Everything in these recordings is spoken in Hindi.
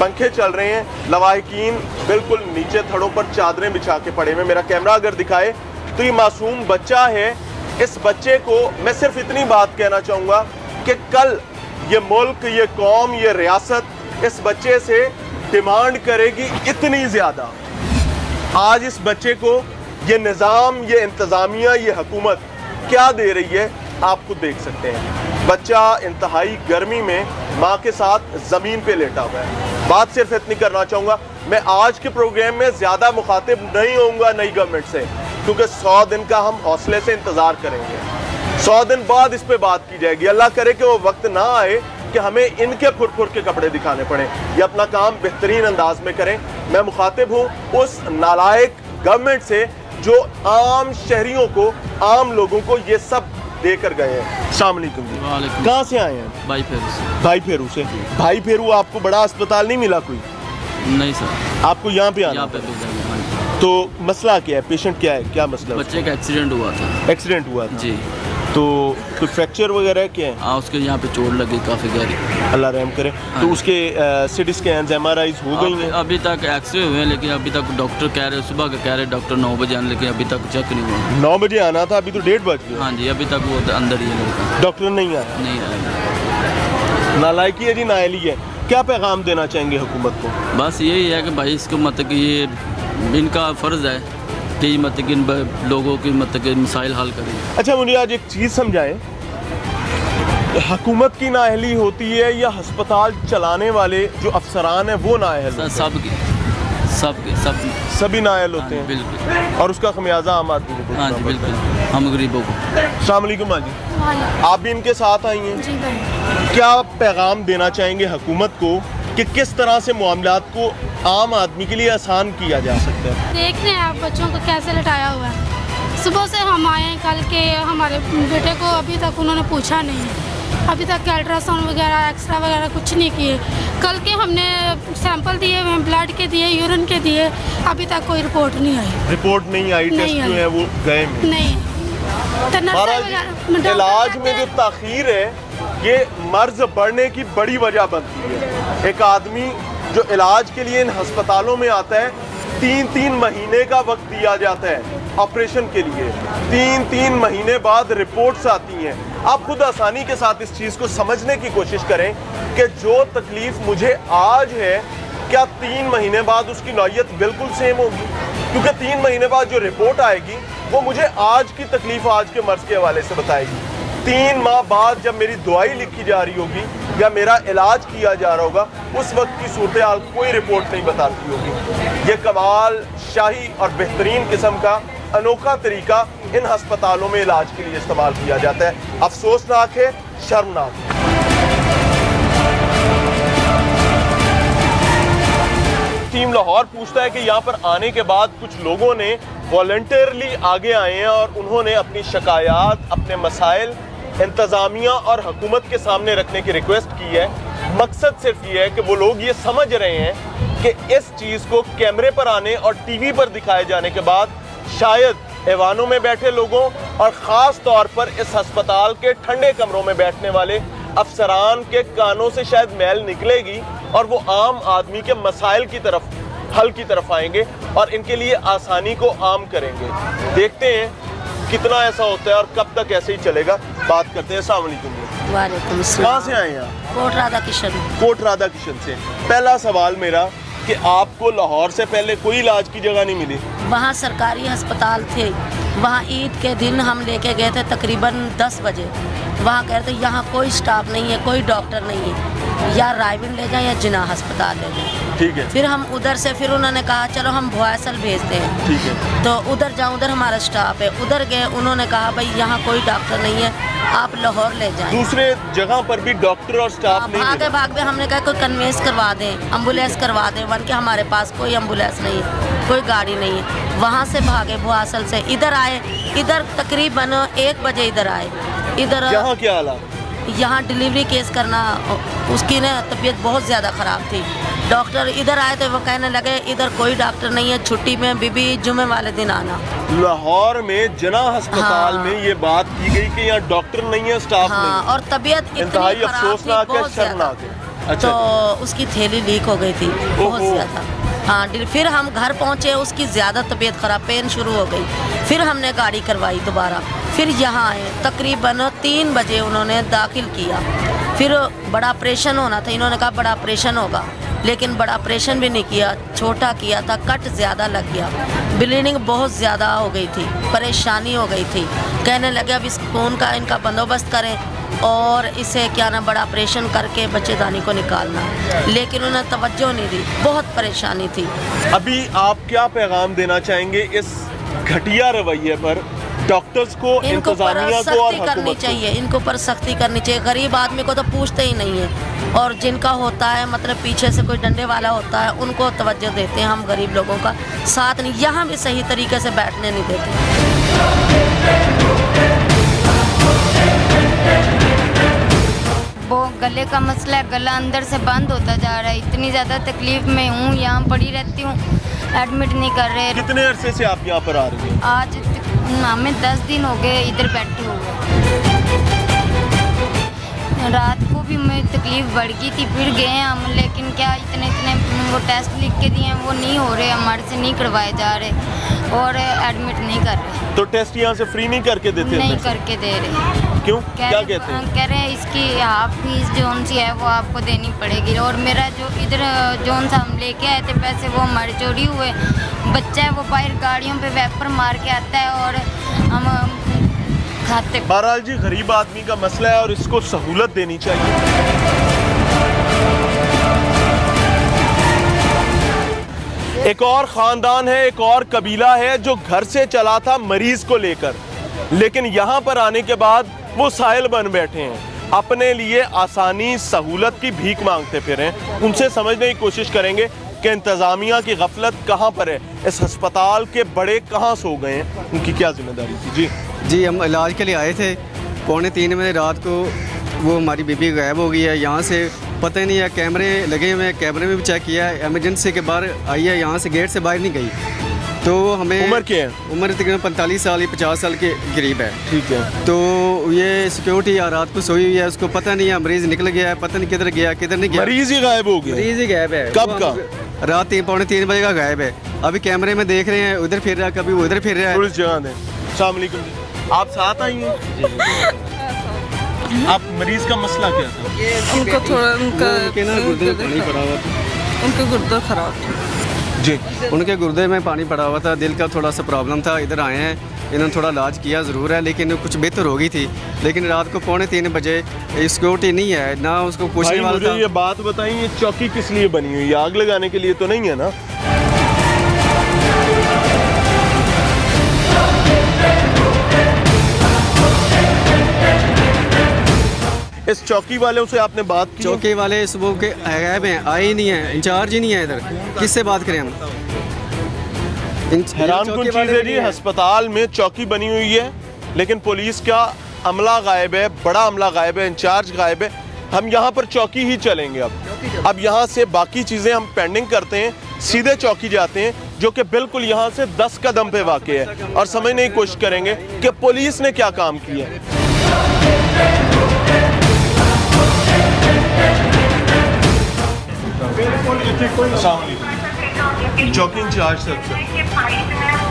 पंखे चल रहे हैं, लवाहिकीन बिल्कुल नीचे थड़ों पर चादरें बिछा के पड़े हुए। मेरा कैमरा अगर दिखाए तो ये मासूम बच्चा है। इस बच्चे को मैं सिर्फ इतनी बात कहना चाहूँगा कि कल ये मुल्क, ये कौम, ये रियासत इस बच्चे से डिमांड करेगी इतनी ज़्यादा। आज इस बच्चे को ये निज़ाम, ये इंतज़ामिया, ये हुकूमत क्या दे रही है आप खुद देख सकते हैं। बच्चा इंतहाई गर्मी में माँ के साथ ज़मीन पे लेटा हुआ है। बात सिर्फ इतनी करना चाहूँगा, मैं आज के प्रोग्राम में ज़्यादा मुखातिब नहीं होऊंगा नई गवर्नमेंट से, क्योंकि 100 दिन का हम हौसले से इंतज़ार करेंगे। 100 दिन बाद इस पे बात की जाएगी। अल्लाह करे कि वो वक्त ना आए कि हमें इनके फुर के कपड़े दिखाने पड़े। ये अपना काम बेहतरीन अंदाज में करें। मैं मुखातिब हूँ उस नालायक गवर्नमेंट से जो आम शहरियों को, आम लोगों को ये सब देकर गए हैं। अस्सलाम वालेकुम जी, कहाँ से आए हैं? भाई फेरू से। भाई फेरू से। भाई फेरू आपको बड़ा अस्पताल नहीं मिला कोई? नहीं सर, आपको यहाँ पे आना? यहाँ पे भेजा। तो मसला क्या है, पेशेंट क्या है, क्या मसला? बच्चे का एक्सीडेंट हुआ था। एक्सीडेंट हुआ था जी। तो कोई फ्रैक्चर वगैरह क्या है? हाँ, उसके यहाँ पे चोट लगी काफ़ी गहरी। अल्लाह रहम करे। हाँ। तो उसके सिटी स्कैन, MRIs हो गई हैं? अभी तक एक्सरे हुए हैं, लेकिन अभी तक डॉक्टर कह रहे, सुबह के कह रहे डॉक्टर 9 बजे आने, लेकिन अभी तक चेक नहीं हुआ। 9 बजे आना था, अभी तो 1:30 बज गए। हाँ जी, अभी तक वो अंदर ही है लड़का, डॉक्टर नहीं आया। नहीं आया। नालायकी है जी, नाअहली है। क्या पैगाम देना चाहेंगे हुकूमत को? बस यही है कि भाई इसको मतलब कि ये इनका फ़र्ज़ है कि मतलब कि इन लोगों की मतलब कि मसाइल हल करें। अच्छा, मुझे आज एक चीज़ समझाएं, हुकूमत की नाअहली होती है या अस्पताल चलाने वाले जो अफसरान हैं वो नाअहल होते हैं? सभी नाअहल होते हैं। बिल्कुल। और उसका खमियाजा आम आदमी को हाँ जी बिल्कुल, हम गरीबों को। अस्सलाम वालेकुम माँ जी, आप भी इनके साथ आई हैं। क्या पैगाम देना चाहेंगे हुकूमत को कि किस तरह से मामलात को आम आदमी के लिए आसान किया जा सकता है? देख रहे हैं आप बच्चों को कैसे लटाया हुआ है। सुबह से हम आए हैं, कल के हमारे बेटे को अभी तक उन्होंने पूछा नहीं है। अभी तक अल्ट्रासाउंड वगैरह, एक्सरा वगैरह कुछ नहीं किए। कल के हमने सैंपल दिए हुए हैं, ब्लड के दिए, यूरिन के दिए, अभी तक कोई रिपोर्ट नहीं आई। रिपोर्ट नहीं आई, टेस्ट जो है वो गए में नहीं। तो इलाज में जो ताखीर है ये मर्ज बढ़ने की बड़ी वजह बनती है। एक आदमी जो इलाज के लिए इन अस्पतालों में आता है, 3-3 महीने का वक्त दिया जाता है ऑपरेशन के लिए। 3-3 महीने बाद रिपोर्ट्स आती हैं। आप खुद आसानी के साथ इस चीज़ को समझने की कोशिश करें कि जो तकलीफ मुझे आज है, क्या 3 महीने बाद उसकी नौयत बिल्कुल सेम होगी? क्योंकि 3 महीने बाद जो रिपोर्ट आएगी वो मुझे आज की तकलीफ, आज के मर्ज के हवाले से बताएगी। 3 माह बाद जब मेरी दवाई लिखी जा रही होगी या मेरा इलाज किया जा रहा होगा, उस वक्त की सूरत हाल कोई रिपोर्ट नहीं बताती होगी। ये कमाल शाही और बेहतरीन किस्म का अनोखा तरीका इन अस्पतालों में इलाज के लिए इस्तेमाल किया जाता है। अफसोसनाक है, शर्मनाक है। टीम लाहौर पूछता है कि यहाँ पर आने के बाद कुछ लोगों ने वॉलंटियरली आगे आए हैं और उन्होंने अपनी शिकायत, अपने मसाइल इंतज़ामिया और हुकूमत के सामने रखने की रिक्वेस्ट की है। मकसद सिर्फ ये है कि वो लोग ये समझ रहे हैं कि इस चीज़ को कैमरे पर आने और टीवी पर दिखाए जाने के बाद शायद ऐवानों में बैठे लोगों और ख़ास तौर पर इस अस्पताल के ठंडे कमरों में बैठने वाले अफसरान के कानों से शायद मैल निकलेगी और वो आम आदमी के मसाइल की तरफ, हल की तरफ आएंगे और इनके लिए आसानी को आम करेंगे। देखते हैं कितना ऐसा होता है और कब तक ऐसे ही चलेगा। बात करते हैं। अस्सलाम वालेकुम। वालेकुम अस्सलाम। कहाँ से आए हैं आप? कोट राधा किशन। कोट राधा किशन से। पहला सवाल मेरा कि आपको लाहौर से पहले कोई इलाज की जगह नहीं मिली? वहाँ सरकारी अस्पताल थे, वहाँ ईद के दिन हम लेके गए थे तकरीबन 10 बजे। वहाँ कह रहे थे यहाँ कोई स्टाफ नहीं है, कोई डॉक्टर नहीं है, या रायविन ले जाएं या जिना अस्पताल ले जाएं। ठीक है। फिर हम उधर से फिर उन्होंने कहा चलो हम भोआसल भेजते हैं। ठीक है। तो उधर जाऊँ, उधर हमारा स्टाफ है। उधर गए, उन्होंने कहा भाई यहाँ कोई डॉक्टर नहीं है, आप लाहौर ले जाएं। दूसरे जगह पर भी डॉक्टर और स्टाफ नहीं भागे भागे हमने कहा कोई कन्वेंस करवा दें, एम्बुलेंस करवा दें। वन के हमारे पास कोई एम्बुलेंस नहीं है, कोई गाड़ी नहीं है। वहाँ से भागे भोआसल से इधर आए, इधर तकरीबन 1 बजे इधर आए। इधर यहाँ क्या हालात? यहाँ डिलीवरी केस करना, उसकी ना तबीयत बहुत ज़्यादा ख़राब थी। डॉक्टर इधर आए तो वो कहने लगे इधर कोई डॉक्टर नहीं है, छुट्टी में बीबी जुमे वाले दिन आना। लाहौर में जना अस्पताल हाँ। में ये बात की गई कि यहाँ डॉक्टर नहीं है, स्टाफ हाँ, नहीं है। और तबीयत इंतहाई इतनी खराब थी, अफसोसनाक है, बहुत ज़्यादा। शर्मनाक है। अच्छा। तो उसकी थैली लीक हो गई थी बहुत ओहो। ज़्यादा। हाँ, फिर हम घर पहुँचे, उसकी ज़्यादा तबीयत ख़राब, पेन शुरू हो गई। फिर हमने गाड़ी करवाई दोबारा, फिर यहाँ आए, तकरीबन 3 बजे उन्होंने दाखिल किया। फिर बड़ा ऑपरेशन होना था, इन्होंने कहा बड़ा ऑपरेशन होगा, लेकिन बड़ा ऑपरेशन भी नहीं किया, छोटा किया था, कट ज़्यादा लग गया, ब्लीडिंग बहुत ज़्यादा हो गई थी, परेशानी हो गई थी। कहने लगे अब इस खून का इनका बंदोबस्त करें और इसे क्या ना बड़ा ऑपरेशन करके बच्चेदानी को निकालना, लेकिन उन्हें तवज्जो नहीं दी, बहुत परेशानी थी। अभी आप क्या पैगाम देना चाहेंगे इस घटिया रवैये पर डॉक्टर्स को, इनको पर इंतजामिया को और सख्ती करनी हुकूमत को? चाहिए, इनको ऊपर सख्ती करनी चाहिए। गरीब आदमी को तो पूछते ही नहीं है, और जिनका होता है मतलब पीछे से कोई डंडे वाला होता है उनको तवज्जो देते हैं। हम गरीब लोगों का साथ नहीं, यहाँ भी सही तरीके से बैठने नहीं देते। वो गले का मसला है, गला अंदर से बंद होता जा रहा है। इतनी ज़्यादा तकलीफ में हूँ, यहाँ पड़ी रहती हूँ, एडमिट नहीं कर रहे। कितने अरसे से आप यहाँ पर आ रही हैं? आज हमें 10 दिन हो गए इधर बैठे हुए। रात को भी मेरी तकलीफ बढ़ गई थी, फिर गए हम, लेकिन क्या इतने वो टेस्ट लिख के दिए हैं वो नहीं हो रहे, हमारे से नहीं करवाए जा रहे और एडमिट नहीं कर रहे। तो टेस्ट यहाँ से फ्री नहीं करके देते? नहीं अंदर से? करके दे रहे। क्यों, क्या कहते हैं? कह रहे हैं इसकी हाफ फीस जोन सी है वो आपको देनी पड़ेगी, और मेरा जो इधर जोन सा हम लेके आए थे पैसे वो हमारे चोरी हुए। बच्चा है वो बाहर गाड़ियों पे वैपर मार के आता है और हम खाते। बहरहाल जी, गरीब आदमी का मसला है और इसको सहूलत देनी चाहिए। एक और खानदान है, एक और कबीला है जो घर से चला था मरीज को लेकर, लेकिन यहाँ पर आने के बाद वो साहिल बन बैठे हैं, अपने लिए आसानी सहूलत की भीख मांगते फिरें। उनसे समझने की कोशिश करेंगे कि इंतज़ामिया की गफलत कहाँ पर है, इस अस्पताल के बड़े कहाँ सो गए हैं, उनकी क्या जिम्मेदारी थी। जी, हम इलाज के लिए आए थे। 2:45 बजे रात को वो हमारी बीबी गायब हो गई है। यहाँ से पता ही नहीं है, कैमरे लगे हुए हैं, कैमरे में भी चेक किया है, एमरजेंसी के बाहर आई है, यहाँ से गेट से बाहर नहीं गई। तो हमें उम्र क्या है? उम्र तकरीबन 45 साल या 50 साल के करीब है। ठीक है। तो ये सिक्योरिटी रात को सोई हुई है, उसको पता नहीं है, मरीज़ निकल गया है, पता नहीं किधर गया किधर नहीं गया। मरीज ही गायब हो गया? मरीज़ ही गायब है। कब का? रात 3-3:45 बजे का गायब है। अभी कैमरे में देख रहे हैं, उधर फिर रहा है, कभी उधर फिर रहा है। पुलिस जगह दें। अस्सलाम वालेकुम जी, आप साथ आई हैं? आप मरीज का मसला क्या था? उनको थोड़ा उनके ना गुर्दे में पानी पड़ा हुआ था। उनका गुर्दा खराब था जी। उनके गुर्दे में पानी पड़ा हुआ था, दिल का थोड़ा सा प्रॉब्लम था। इधर आए हैं, इन्होंने थोड़ा इलाज किया ज़रूर है, लेकिन कुछ बेहतर हो गई थी। लेकिन रात को 2:45 बजे सिक्योरिटी नहीं है ना, उसको पूछने भाई वाला मुझे था। ये बात बताइए, ये चौकी किस लिए बनी हुई है? आग लगाने के लिए तो नहीं है ना? इस चौकी वाले से आपने बात की? चौकी वाले सुबह के गायब हैं, आए ही नहीं है, इंचार्ज ही नहीं है इधर, किससे बात करें हम? हैरानकुन चीज़ है जी, अस्पताल में चौकी बनी हुई है लेकिन पुलिस का अमला गायब है, बड़ा अमला गायब है, इंचार्ज गायब है। हम यहाँ पर चौकी ही चलेंगे। अब यहाँ से बाकी चीज़ें हम पेंडिंग करते हैं, सीधे चौकी जाते हैं जो कि बिल्कुल यहाँ से 10 कदम पे वाक़ है, और समझने की कोशिश करेंगे कि पुलिस ने क्या काम किया है। चौकी इंचार्ज सर,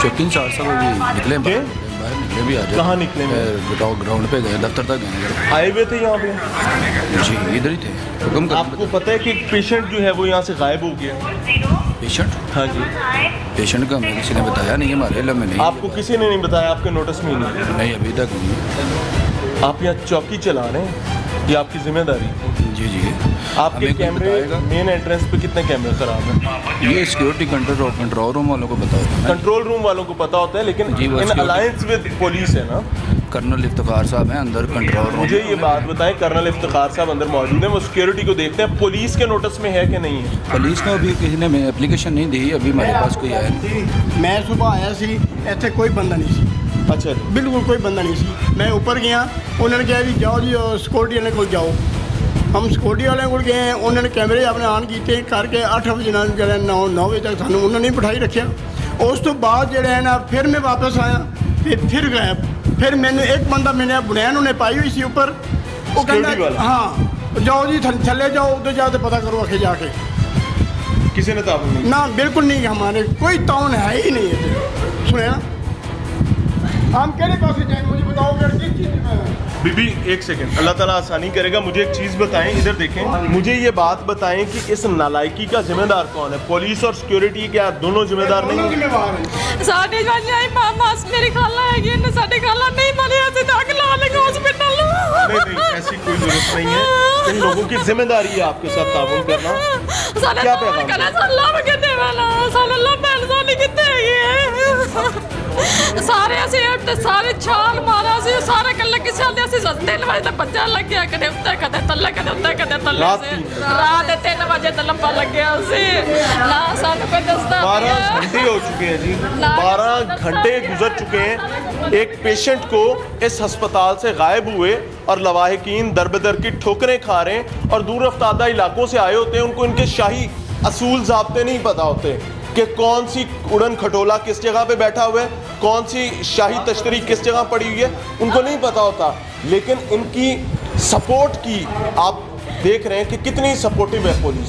चौकी इंचार्ज साहब अभी निकले हैं, क्या? बाहर निकले भी आ जाए। कहाँ निकले? ग्राउंड पे गए, दफ्तर तक गए। आए हुए थे यहाँ पे? जी, इधर ही थे। हुक्म कर। आपको पता है कि एक पेशेंट जो है वो यहाँ से गायब हो गया? पेशेंट? हाँ जी। पेशेंट का हमें किसी ने बताया नहीं, हमारे इल्म में नहीं। आपको किसी ने नहीं बताया? आपके नोटिस में ही नहीं? नहीं, अभी तक नहीं। आप यहाँ चौकी चला रहे हैं, ये आपकी जिम्मेदारी? जी जी। आपके हमें कोई कैमरे बताएगा? मेन एंट्रेंस पे कितने कैमरे खराब हैं? ये सिक्योरिटी कंट्रोल रूम वालों को बताओ। कंट्रोल रूम वालों को पता होता है, लेकिन जी, वो इन security- अलायंस विद पुलिस है ना? कर्नल इफ्तिखार साहब हैं अंदर कंट्रोल रूम। मुझे ये बात बताएं, कर्नल इफ्तिखार साहब अंदर मौजूद हैं, वो सिक्योरिटी को देखते हैं, पुलिस के नोटिस में है कि नहीं है? पुलिस को अभी किसी ने एप्लीकेशन नहीं दी, अभी हमारे पास कोई आया नहीं। मैं सुबह आया सी, ਇੱਥੇ ਕੋਈ ਬੰਦਾ ਨਹੀਂ ਸੀ, अच्छा जी। ਬਿਲਕੁਲ ਕੋਈ ਬੰਦਾ ਨਹੀਂ ਸੀ। ਮੈਂ ਉੱਪਰ ਗਿਆ, ਉਹਨਾਂ ਨੇ ਕਿਹਾ ਵੀ ਜਾਓ ਜੀ ਸਿਕਿਉਰਿਟੀ ਵਾਲੇ ਕੋਲ ਜਾਓ। हम सिक्योरिटी वाले को गए, उन्होंने कैमरे अपने ऑन किए करके 8 बजे ਨਾਲ ਜਿਹੜੇ 9 ਵਜੇ ਤੱਕ ਸਾਨੂੰ ਉਹਨਾਂ ਨੇ ਬਿਠਾਈ ਰੱਖਿਆ। ਉਸ ਤੋਂ ਬਾਅਦ ਜਿਹੜੇ ਹੈ ਨਾ ਫਿਰ ਮੈਂ ਵਾਪਸ ਆਇਆ ਤੇ ਫਿਰ ਗਾਇਬ। ਫਿਰ ਮੈਨੂੰ ਇੱਕ ਬੰਦਾ ਮੈਨੇ ਬੁਨੈਨ ਉਹਨੇ ਪਾਈ ਹੋਈ ਸੀ ਉੱਪਰ, ਉਹ ਕਹਿੰਦਾ Security वाला? हाँ जाओ जी थल्ले जाओ, उधर जाके पता करो आखे जाके। किसी ने ताबन नहीं? ना बिल्कुल नहीं, हमारे कोई ताउन है ही नहीं है। सुने ना, हम कहने पास जाए, मुझे बताओ किस चीज़ में। बीबी एक सेकंड, अल्लाह ताला आसानी करेगा। मुझे एक चीज़ बताएं, इधर देखें, मुझे ये बात बताएं कि इस नालायकी का जिम्मेदार कौन है? पुलिस और सिक्योरिटी क्या दोनों जिम्मेदार नहीं हैं? जिम्मेवार है। साढ़े मामा मेरी खाला है, इन्हें साढ़े खाला नहीं मारे, ऐसे दाग ला लेंगे हॉस्पिटल। नहीं, ऐसी कोई जरूरत नहीं है। इन लोगों की जिम्मेदारी है आपके साथ ताउन करना। क्या पैगाम सारे ਅਸੀਂ ਸਾਰੇ ਛਾਲ ਮਾਰਾ ਸੀ, ਸਾਰੇ ਕੱਲੇ ਕਿਸੇ ਆਂਦੇ ਅਸੀਂ 3 ਵਜੇ ਤੱਕ ਭੱਜਣ ਲੱਗਿਆ, ਕਦੇ ਉੱਤੇ ਕਦੇ ਥੱਲੇ, ਕਦੇ ਉੱਤੇ ਕਦੇ ਥੱਲੇ ਸੀ। ਰਾਤ ਦੇ 3 ਵਜੇ ਤੱਕ ਲੰਬਾ ਲੱਗਿਆ ਸੀ, ਨਾ ਸਾਨੂੰ ਕੋਈ ਦੱਸਦਾ 12 घंटे हो चुके हैं जी, 12 घंटे गुजर चुके हैं एक पेशेंट को इस अस्पताल से गायब हुए, और लवाहिकीन दर-बदर की ठोकरें खा रहे हैं और दूर अफ्तादा इलाकों से आए होते हैं। उनको इनके शाही असूल ज़ाब्ते नहीं पता होते कि कौन सी उड़न खटोला किस जगह पे बैठा हुआ है, कौन सी शाही तश्तरी किस जगह पड़ी हुई है, उनको नहीं पता होता। लेकिन इनकी सपोर्ट की आप देख रहे हैं कि कितनी सपोर्टिव है पुलिस।